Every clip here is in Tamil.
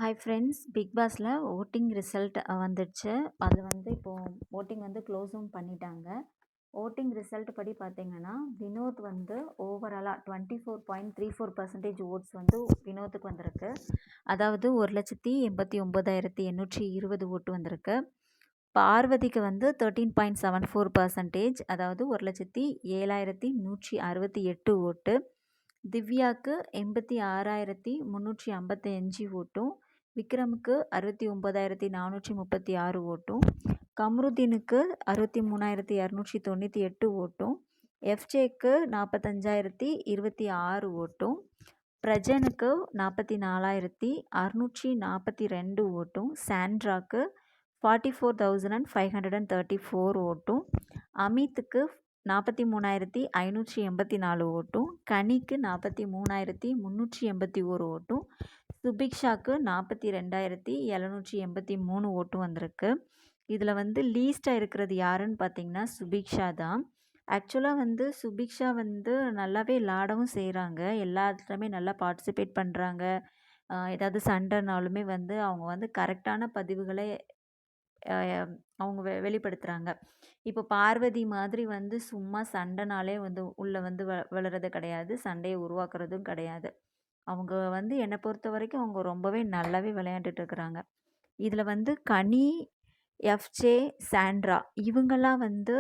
ஹாய் ஃப்ரெண்ட்ஸ், பிக் பாஸில் ஓட்டிங் ரிசல்ட் வந்துடுச்சு. அது வந்து இப்போது ஓட்டிங் வந்து க்ளோஸும் பண்ணிட்டாங்க. ஓட்டிங் ரிசல்ட் படி பார்த்தீங்கன்னா, வினோத் வந்து ஓவராலாக 24.34% ஓட்ஸ் வந்து வினோத்துக்கு வந்திருக்கு. அதாவது 1,89,820 ஓட்டு வந்திருக்கு. பார்வதிக்கு வந்து 13.74%, அதாவது 1,07,168 ஓட்டு. திவ்யாவுக்கு 86,355 ஓட்டும். விக்ரமுக்கு 69,436 ஓட்டும். கம்ருதீனுக்கு 63,298 ஓட்டும். எஃப்ஜேக்கு 45,026 ஓட்டும். பிரஜனுக்கு 44,642 ஓட்டும். சாண்ட்ராக்கு 44,534 ஓட்டும். அமித்துக்கு 43,584 ஓட்டும். கனிக்கு 43,381 ஓட்டும். சுபிக்ஷாக்கு 42,783 ஓட்டும் வந்திருக்கு. இதில் வந்து லீஸ்ட்டாக இருக்கிறது யாருன்னு பார்த்தீங்கன்னா சுபிக்ஷா தான். ஆக்சுவலாக வந்து சுபிக்ஷா வந்து நல்லாவே விளாடவும் செய்கிறாங்க. எல்லாத்துலேயுமே நல்லா பார்ட்டிசிபேட் பண்ணுறாங்க. ஏதாவது சண்டைனாலுமே வந்து அவங்க வந்து கரெக்டான பதிவுகளை அவங்க வெளிப்படுத்துகிறாங்க. இப்போ பார்வதி மாதிரி வந்து சும்மா சண்டைனாலே வந்து உள்ளே வந்து வளர்றது கிடையாது, சண்டையை உருவாக்குறதும் கிடையாது. அவங்க வந்து என்னை பொறுத்த வரைக்கும் அவங்க ரொம்பவே நல்லாவே விளையாண்டுட்டு இருக்கிறாங்க. இதில் வந்து கனி, எஃப்ஜே, சாண்ட்ரா இவங்கெல்லாம் வந்து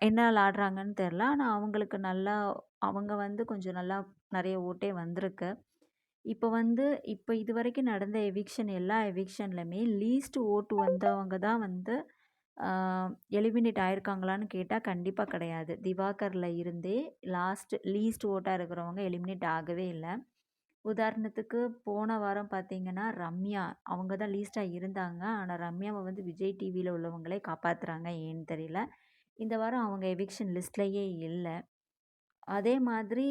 என்ன விளாடுறாங்கன்னு தெரில. ஆனால் அவங்களுக்கு நல்லா அவங்க வந்து கொஞ்சம் நல்லா நிறைய ஓட்டே வந்திருக்கு. இப்போ இது வரைக்கும் நடந்த எவிக்ஷன் எல்லா எவிக்ஷன்லையுமே லீஸ்ட் ஓட்டு வந்தவங்க தான் வந்து எலிமினேட் ஆயிருக்காங்களான்னு கேட்டால் கண்டிப்பாக கிடையாது. திவாகரில் இருந்தே லீஸ்ட் ஓட்டாக இருக்கிறவங்க எலிமினேட் ஆகவே இல்லை. உதாரணத்துக்கு போன வாரம் பார்த்தீங்கன்னா ரம்யா, அவங்க தான் லீஸ்ட்டாக இருந்தாங்க. ஆனால் ரம்யாவை வந்து விஜய் டிவியில் உள்ளவங்களே காப்பாற்றுறாங்க, ஏன்னு தெரியல. இந்த வாரம் அவங்க எவிக்ஷன் லிஸ்ட்லேயே இல்லை. அதே மாதிரி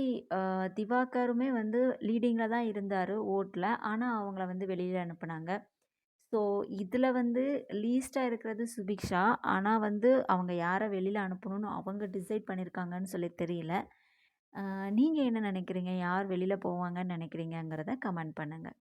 திவாகருமே வந்து லீடிங்கில் தான் இருந்தார் ஓட்டில். ஆனால் அவங்கள வந்து வெளியில் அனுப்புனாங்க. ஸோ இதில் வந்து லீஸ்ட்டாக இருக்கிறது சுபிக்ஷா. ஆனால் வந்து அவங்க யாரை வெளியில் அனுப்பணும்னு அவங்க டிசைட் பண்ணியிருக்காங்கன்னு சொல்லி தெரியல. நீங்கள் என்ன நினைக்கிறீங்க? யார் வெளியில் போவாங்கன்னு நினைக்கிறீங்கங்கிறத கமெண்ட் பண்ணுங்கள்.